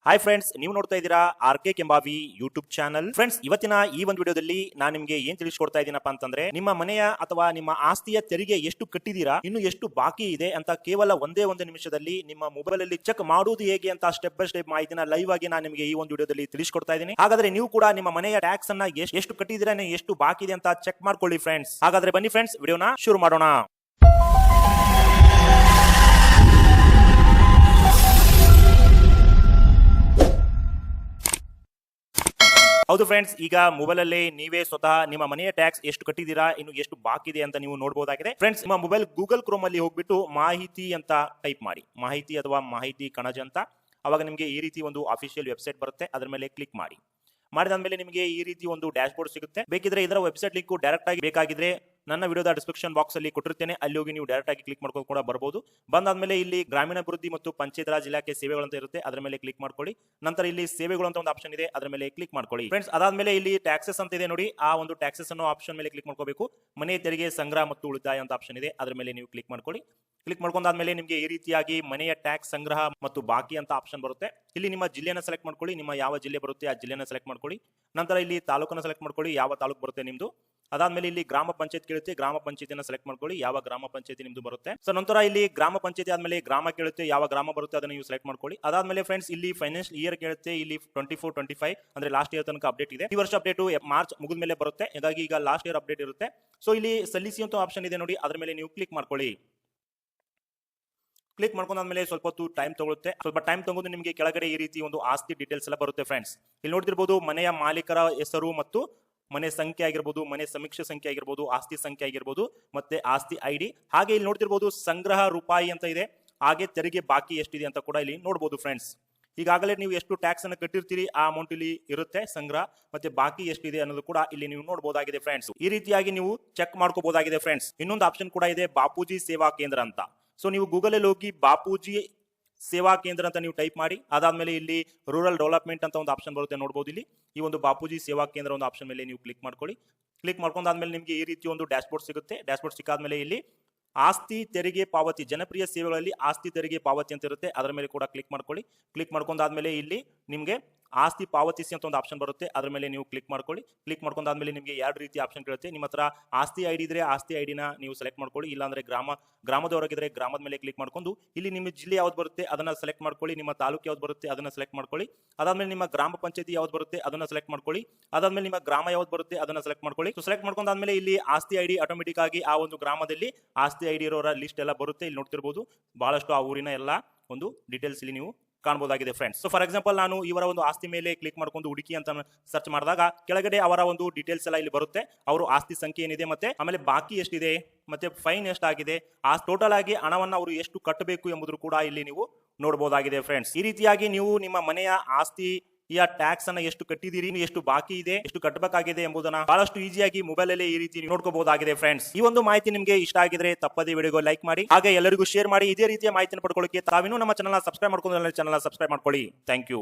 Hi friends, ನೀವು ನೋಡ್ತಾ ಇದ್ದೀರಾ RK Kembhavi YouTube channel. Friends, ಇವತ್ತಿನ ಈ ಒಂದು ವಿಡಿಯೋದಲ್ಲಿ ನಾನು ನಿಮಗೆ ಏನ್ ತಿಳಿಸ್ಕೊಡ್ತಾ ಇದ್ದೀನಪ್ಪ ಅಂತಂದ್ರೆ, ನಿಮ್ಮ ಮನೆಯ ಅಥವಾ ನಿಮ್ಮ ಆಸ್ತಿಯ ತೆರಿಗೆ ಎಷ್ಟು ಕಟ್ಟಿದೀರಾ, ಇನ್ನು ಎಷ್ಟು ಬಾಕಿ ಇದೆ ಅಂತ ಕೇವಲ ಒಂದೇ ಒಂದು ನಿಮಿಷದಲ್ಲಿ ನಿಮ್ಮ ಮೊಬೈಲ್ ಅಲ್ಲಿ ಚೆಕ್ ಮಾಡುವುದು ಹೇಗೆ ಅಂತ ಸ್ಟೆಪ್ ಬೈ ಸ್ಟೆಪ್ ಮಾಹಿತಿನ ಲೈವ್ ಆಗಿ ನಾನು ನಿಮಗೆ ಈ ಒಂದು ವಿಡಿಯೋದಲ್ಲಿ ತಿಳಿಸ್ಕೊಡ್ತಾ ಇದ್ದೀನಿ. ಹಾಗಾದ್ರೆ ನೀವು ಕೂಡ ನಿಮ್ಮ ಮನೆಯ ಟ್ಯಾಕ್ಸ್ ಅನ್ನ ಎಷ್ಟು ಕಟ್ಟಿದೀರಾ, ಎಷ್ಟು ಬಾಕಿ ಇದೆ ಅಂತ ಚೆಕ್ ಮಾಡ್ಕೊಳ್ಳಿ ಫ್ರೆಂಡ್ಸ್. ಹಾಗಾದ್ರೆ ಬನ್ನಿ ಫ್ರೆಂಡ್ಸ್, ವಿಡಿಯೋನ ಶುರು ಮಾಡೋಣ. ಹೌದು ಫ್ರೆಂಡ್ಸ್, ಈಗ ಮೊಬೈಲ್ ಅಲ್ಲಿ ನೀವೇ ಸ್ವತಃ ನಿಮ್ಮ ಮನೆಯ ಟ್ಯಾಕ್ಸ್ ಎಷ್ಟು ಕಟ್ಟಿದೀರಾ, ಇನ್ನು ಎಷ್ಟು ಬಾಕಿ ಇದೆ ಅಂತ ನೀವು ನೋಡಬಹುದಾಗಿದೆ. ಫ್ರೆಂಡ್ಸ್, ನಿಮ್ಮ ಮೊಬೈಲ್ ಗೂಗಲ್ ಕ್ರೋಮ್ ಅಲ್ಲಿ ಹೋಗ್ಬಿಟ್ಟು ಮಾಹಿತಿ ಅಂತ ಟೈಪ್ ಮಾಡಿ, ಮಾಹಿತಿ ಅಥವಾ ಮಾಹಿತಿ ಕಣಜ ಅಂತ. ಅವಾಗ ನಿಮಗೆ ಈ ರೀತಿ ಒಂದು ಅಫಿಷಿಯಲ್ ವೆಬ್ಸೈಟ್ ಬರುತ್ತೆ, ಅದರ ಮೇಲೆ ಕ್ಲಿಕ್ ಮಾಡಿ. ಮಾಡಿದಾದ್ಮೇಲೆ ನಿಮಗೆ ಈ ರೀತಿ ಒಂದು ಡ್ಯಾಶ್ ಬೋರ್ಡ್ ಸಿಗುತ್ತೆ. ಬೇಕಿದ್ರೆ ಇದರ ವೆಬ್ಸೈಟ್ ಲಿಂಕ್ ಡೈರೆಕ್ಟ್ ಆಗಿ ಬೇಕಾಗಿದ್ರೆ ನನ್ನ ವಿಡಿಯೋದ ಡಿಸ್ಕ್ರಿಪ್ಷನ್ ಬಾಕ್ಸ್ ಅಲ್ಲಿ ಕೊಟ್ಟಿರ್ತೇನೆ, ಅಲ್ಲಿ ಹೋಗಿ ನೀವು ಡೈರೆಕ್ಟ್ ಆಗಿ ಕ್ಲಿಕ್ ಮಾಡ್ಕೊಂಡು ಕೂಡ ಬರಬಹುದು. ಬಂದಾದ್ಮೇಲೆ ಇಲ್ಲಿ ಗ್ರಾಮೀಣಾಭಿವೃದ್ಧಿ ಮತ್ತು ಪಂಚಾಯತ್ ರಾಜ್ ಇಲಾಖೆ ಸೇವೆಗಳು ಅಂತ ಇರುತ್ತೆ, ಅದರ ಮೇಲೆ ಕ್ಲಿಕ್ ಮಾಡ್ಕೊಳ್ಳಿ. ನಂತರ ಇಲ್ಲಿ ಸೇವೆಗಳು ಅಂತ ಒಂದು ಆಪ್ಷನ್ ಇದೆ, ಅದರ ಮೇಲೆ ಕ್ಲಿಕ್ ಮಾಡ್ಕೊಳ್ಳಿ. ಫ್ರೆಂಡ್ಸ್, ಅದಾದ್ಮೇಲೆ ಇಲ್ಲಿ ಟ್ಯಾಕ್ಸಸ್ ಅಂತ ಇದೆ ನೋಡಿ, ಆ ಒಂದು ಟ್ಯಾಕ್ಸಸ್ ಅನ್ನೋ ಆಪ್ಷನ್ ಮೇಲೆ ಕ್ಲಿಕ್ ಮಾಡ್ಕೋಬೇಕು. ಮನೆ ತೆರಿಗೆ ಸಂಗ್ರಹ ಮತ್ತು ಉಳಿತಾಯ ಅಂತ ಆಪ್ಷನ್ ಇದೆ, ಅದರ ಮೇಲೆ ನೀವು ಕ್ಲಿಕ್ ಮಾಡ್ಕೊಳ್ಳಿ. ಕ್ಲಿಕ್ ಮಾಡ್ಕೊಂಡಾದ್ಮೇಲೆ ನಿಮಗೆ ಈ ರೀತಿಯಾಗಿ ಮನೆಯ ಟ್ಯಾಕ್ಸ್ ಸಂಗ್ರಹ ಮತ್ತು ಬಾಕಿ ಅಂತ ಆಪ್ಷನ್ ಬರುತ್ತೆ. ಇಲ್ಲಿ ನಿಮ್ಮ ಜಿಲ್ಲೆಯನ್ನು ಸೆಲೆಕ್ಟ್ ಮಾಡ್ಕೊಳ್ಳಿ, ನಿಮ್ಮ ಯಾವ ಜಿಲ್ಲೆ ಬರುತ್ತೆ ಆ ಜಿಲ್ಲೆನ ಸೆಲೆಕ್ಟ್ ಮಾಡ್ಕೊಳ್ಳಿ. ನಂತರ ಇಲ್ಲಿ ತಾಲೂಕನ್ನು ಸೆಲೆಕ್ಟ್ ಮಾಡ್ಕೊಳ್ಳಿ, ಯಾವ ತಾಲೂಕು ಬರುತ್ತೆ ನಿಮ್ದು. ಅದಾದ್ಮೇಲೆ ಇಲ್ಲಿ ಗ್ರಾಮ ಪಂಚಾಯತ್ ಕೇಳುತ್ತೆ, ಗ್ರಾಮ ಪಂಚಾಯತಿನ ಸೆಲೆಕ್ಟ್ ಮಾಡ್ಕೊಳ್ಳಿ, ಯಾವ ಗ್ರಾಮ ಪಂಚಾಯತಿ ನಿಮ್ದು ಬರುತ್ತೆ. ಸೊ ನಂತರ ಇಲ್ಲಿ ಗ್ರಾಮ ಪಂಚಾಯತಿ ಆದ್ಮೇಲೆ ಗ್ರಾಮ ಕೇಳುತ್ತೆ, ಯಾವ ಗ್ರಾಮ ಬರುತ್ತೆ ಅದನ್ನ ನೀವು ಸೆಲೆಕ್ಟ್ ಮಾಡ್ಕೊಳ್ಳಿ. ಅದಾದ್ಮೇಲೆ ಫ್ರೆಂಡ್ಸ್, ಇಲ್ಲಿ ಫೈನಾನ್ಷಿಯಲ್ ಇಯರ್ ಕೇಳುತ್ತೆ, ಇಲ್ಲಿ 24-25 ಅಂದ್ರೆ ಲಾಸ್ಟ್ ಇಯರ್ ತನಕ ಅಪ್ಡೇಟ್ ಇದೆ. ಈ ವರ್ಷ ಅಪ್ಡೇಟ್ ಮಾರ್ಚ್ ಮುಗಿದ ಮೇಲೆ ಬರುತ್ತೆ, ಹಾಗಾಗಿ ಈಗ ಲಾಸ್ಟ್ ಇಯರ್ ಅಪ್ಡೇಟ್ ಇರುತ್ತೆ. ಸೊ ಇಲ್ಲಿ ಸಲ್ಲಿಸಿ ಅಂತ ಆಪ್ಷನ್ ಇದೆ ನೋಡಿ, ಅದರ ಮೇಲೆ ನೀವು ಕ್ಲಿಕ್ ಮಾಡ್ಕೊಳ್ಳಿ. ಕ್ಲಿಕ್ ಮಾಡ್ಕೊಂಡಾದ್ಮೇಲೆ ಸ್ವಲ್ಪ ಹೊತ್ತು ಟೈಮ್ ತಗೊಳುತ್ತೆ. ಸ್ವಲ್ಪ ಟೈಮ್ ತಗೊಂಡು ನಿಮಗೆ ಕೆಳಗಡೆ ಈ ರೀತಿ ಒಂದು ಆಸ್ತಿ ಡೀಟೇಲ್ಸ್ ಎಲ್ಲ ಬರುತ್ತೆ. ಫ್ರೆಂಡ್ಸ್, ಇಲ್ಲಿ ನೋಡ್ತಿರ್ಬೋದು ಮನೆಯ ಮಾಲೀಕರ ಹೆಸರು ಮತ್ತು ಮನೆ ಸಂಖ್ಯೆ ಆಗಿರ್ಬೋದು, ಮನೆ ಸಮೀಕ್ಷೆ ಸಂಖ್ಯೆ ಆಗಿರ್ಬೋದು, ಆಸ್ತಿ ಸಂಖ್ಯೆ ಆಗಿರ್ಬೋದು, ಮತ್ತೆ ಆಸ್ತಿ ಐಡಿ. ಹಾಗೆ ಇಲ್ಲಿ ನೋಡ್ತಿರ್ಬೋದು ಸಂಗ್ರಹ ರೂಪಾಯಿ ಅಂತ ಇದೆ, ಹಾಗೆ ತೆರಿಗೆ ಬಾಕಿ ಎಷ್ಟಿದೆ ಅಂತ ಕೂಡ ಇಲ್ಲಿ ನೋಡಬಹುದು. ಫ್ರೆಂಡ್ಸ್, ಈಗಾಗಲೇ ನೀವು ಎಷ್ಟು ಟ್ಯಾಕ್ಸ್ ಅನ್ನು ಕಟ್ಟಿರ್ತೀರಿ ಆ ಅಮೌಂಟ್ ಇಲ್ಲಿ ಇರುತ್ತೆ, ಸಂಗ್ರಹ ಮತ್ತೆ ಬಾಕಿ ಎಷ್ಟಿದೆ ಅನ್ನೋದು ಕೂಡ ಇಲ್ಲಿ ನೀವು ನೋಡಬಹುದಾಗಿದೆ. ಫ್ರೆಂಡ್ಸ್, ಈ ರೀತಿಯಾಗಿ ನೀವು ಚೆಕ್ ಮಾಡ್ಕೋಬಹುದಾಗಿದೆ. ಫ್ರೆಂಡ್ಸ್, ಇನ್ನೊಂದು ಆಪ್ಷನ್ ಕೂಡ ಇದೆ, ಬಾಪೂಜಿ ಸೇವಾ ಕೇಂದ್ರ ಅಂತ. ಸೊ ನೀವು ಗೂಗಲ್ ಅಲ್ಲಿ ಹೋಗಿ ಬಾಪೂಜಿ ಸೇವಾ ಕೇಂದ್ರ ಅಂತ ನೀವು ಟೈಪ್ ಮಾಡಿ. ಅದಾದ್ಮೇಲೆ ಇಲ್ಲಿ ರೂರಲ್ ಡೆವಲಪ್ಮೆಂಟ್ ಅಂತ ಒಂದು ಆಪ್ಷನ್ ಬರುತ್ತೆ, ನೋಡಬಹುದು. ಇಲ್ಲಿ ಈ ಒಂದು ಬಾಪೂಜಿ ಸೇವಾ ಕೇಂದ್ರ ಒಂದು ಆಪ್ಷನ್ ಮೇಲೆ ನೀವು ಕ್ಲಿಕ್ ಮಾಡ್ಕೊಳ್ಳಿ. ಕ್ಲಿಕ್ ಮಾಡ್ಕೊಂಡಾದ್ಮೇಲೆ ನಿಮಗೆ ಈ ರೀತಿ ಒಂದು ಡ್ಯಾಶ್ ಬೋರ್ಡ್ ಸಿಗುತ್ತೆ. ಡ್ಯಾಶ್ ಬೋರ್ಡ್ ಸಿಕ್ಕಾದ್ಮೇಲೆ ಇಲ್ಲಿ ಆಸ್ತಿ ತೆರಿಗೆ ಪಾವತಿ, ಜನಪ್ರಿಯ ಸೇವೆಗಳಲ್ಲಿ ಆಸ್ತಿ ತೆರಿಗೆ ಪಾವತಿ ಅಂತ ಇರುತ್ತೆ, ಅದರ ಮೇಲೆ ಕೂಡ ಕ್ಲಿಕ್ ಮಾಡ್ಕೊಳ್ಳಿ. ಕ್ಲಿಕ್ ಮಾಡ್ಕೊಂಡಾದ್ಮೇಲೆ ಇಲ್ಲಿ ನಿಮಗೆ ಆಸ್ತಿ ಪಾವತಿಸಿ ಅಂತ ಒಂದು ಆಪ್ಷನ್ ಬರುತ್ತೆ, ಅದರ ಮೇಲೆ ನೀವು ಕ್ಲಿಕ್ ಮಾಡ್ಕೊಳ್ಳಿ. ಕ್ಲಿಕ್ ಮಾಡ್ಕೊಂಡಾದ್ಮೇಲೆ ನಿಮಗೆ ಎರಡು ರೀತಿ ಆಪ್ಷನ್ ಕೇಳುತ್ತೆ. ನಿಮ್ಮ ಹತ್ರ ಆಸ್ತಿ ಐಡಿ ಇದ್ರೆ ಆಸ್ತಿ ಐಡಿನ ನೀವು ಸೆಲೆಕ್ಟ್ ಮಾಡ್ಕೊಳ್ಳಿ, ಇಲ್ಲಾಂದ್ರೆ ಗ್ರಾಮದವರಾಗಿದ್ರೆ ಗ್ರಾಮದ ಮೇಲೆ ಕ್ಲಿಕ್ ಮಾಡ್ಕೊಂಡು ಇಲ್ಲಿ ನಿಮ್ಮ ಜಿಲ್ಲೆ ಯಾವ್ದು ಬರುತ್ತೆ ಅದನ್ನ ಸೆಲೆಕ್ಟ್ ಮಾಡ್ಕೊಳ್ಳಿ, ನಿಮ್ಮ ತಾಲೂಕು ಯಾವ್ದು ಬರುತ್ತೆ ಅದನ್ನ ಸೆಲೆಕ್ಟ್ ಮಾಡ್ಕೊಳ್ಳಿ. ಅದಾದ್ಮೇಲೆ ನಿಮ್ಮ ಗ್ರಾಮ ಪಂಚಾಯತಿ ಯಾವ್ದು ಬರುತ್ತೆ ಅದನ್ನ ಸೆಲೆಕ್ಟ್ ಮಾಡ್ಕೊಳ್ಳಿ. ಅದಾದ್ಮೇಲೆ ನಿಮ್ಮ ಗ್ರಾಮ ಯಾವ್ದು ಬರುತ್ತೆ ಅದನ್ನ ಸೆಲೆಕ್ಟ್ ಮಾಡ್ಕೊಳ್ಳಿ. ಸೊ ಸೆಲೆಕ್ಟ್ ಮಾಡ್ಕೊಂಡಾದ್ಮೇಲೆ ಇಲ್ಲಿ ಆಸ್ತಿ ಐಡಿ ಆಟೋಮೆಟಿಕ್ ಆಗಿ ಆ ಒಂದು ಗ್ರಾಮದಲ್ಲಿ ಆಸ್ತಿ ಐಡಿ ಇರೋರ ಲಿಸ್ಟ್ ಎಲ್ಲ ಬರುತ್ತೆ. ಇಲ್ಲಿ ನೋಡ್ತಿರ್ಬೋದು ಬಹಳಷ್ಟು ಆ ಊರಿನ ಎಲ್ಲ ಒಂದು ಡೀಟೇಲ್ಸ್ ಇಲ್ಲಿ ನೀವು ಕಾಣಬಹುದಾಗಿದೆ. ಫ್ರೆಂಡ್ಸ್, ಸೊ ಫಾರ್ ಎಕ್ಸಾಂಪಲ್ ನಾನು ಇವರ ಒಂದು ಆಸ್ತಿ ಮೇಲೆ ಕ್ಲಿಕ್ ಮಾಡ್ಕೊಂಡು ಹುಡುಕಿ ಅಂತ ಸರ್ಚ್ ಮಾಡಿದಾಗ ಕೆಳಗಡೆ ಅವರ ಒಂದು ಡೀಟೇಲ್ಸ್ ಎಲ್ಲ ಇಲ್ಲಿ ಬರುತ್ತೆ. ಅವರು ಆಸ್ತಿ ಸಂಖ್ಯೆ ಏನಿದೆ, ಮತ್ತೆ ಆಮೇಲೆ ಬಾಕಿ ಎಷ್ಟಿದೆ, ಮತ್ತೆ ಫೈನ್ ಎಷ್ಟಾಗಿದೆ, ಆ ಟೋಟಲ್ ಆಗಿ ಹಣವನ್ನು ಅವರು ಎಷ್ಟು ಕಟ್ಟಬೇಕು ಎಂಬುದು ಕೂಡ ಇಲ್ಲಿ ನೀವು ನೋಡಬಹುದಾಗಿದೆ. ಫ್ರೆಂಡ್ಸ್, ಈ ರೀತಿಯಾಗಿ ನೀವು ನಿಮ್ಮ ಮನೆಯ ಆಸ್ತಿ ಟ್ಯಾಕ್ಸ್ ಅನ್ನ ಎಷ್ಟು ಕಟ್ಟಿದೀರಿ, ಎಷ್ಟು ಬಾಕಿ ಇದೆ, ಎಷ್ಟು ಕಟ್ಟಬೇಕಾಗಿದೆ ಎಂಬುದನ್ನ ಬಹಳಷ್ಟು ಈಸಿಯಾಗಿ ಮೊಬೈಲ್ ಅಲ್ಲಿ ಈ ರೀತಿ ನೋಡ್ಕೋಬಹುದಾಗಿದೆ. ಫ್ರೆಂಡ್ಸ್, ಈ ಒಂದು ಮಾಹಿತಿ ನಿಮಗೆ ಇಷ್ಟ ಆಗಿದ್ರೆ ತಪ್ಪದೇ ವಿಡಿಯೋಗೆ ಲೈಕ್ ಮಾಡಿ, ಹಾಗೆ ಎಲ್ಲರಿಗೂ ಶೇರ್ ಮಾಡಿ. ಇದೇ ರೀತಿಯ ಮಾಹಿತಿಯನ್ನು ಪಡ್ಕೊಳ್ಳೋಕೆ ತಾವಿನ್ನೂ ನಮ್ಮ ಚಾನಲ್ ಸಬ್ಸ್ಕ್ರೈಬ್ ಮಾಡ್ಕೊಂಡು ಚಾನಲ್ ಸಬ್ಸ್ಕ್ರೈಬ್ ಮಾಡ್ಕೊಳ್ಳಿ. Thank you.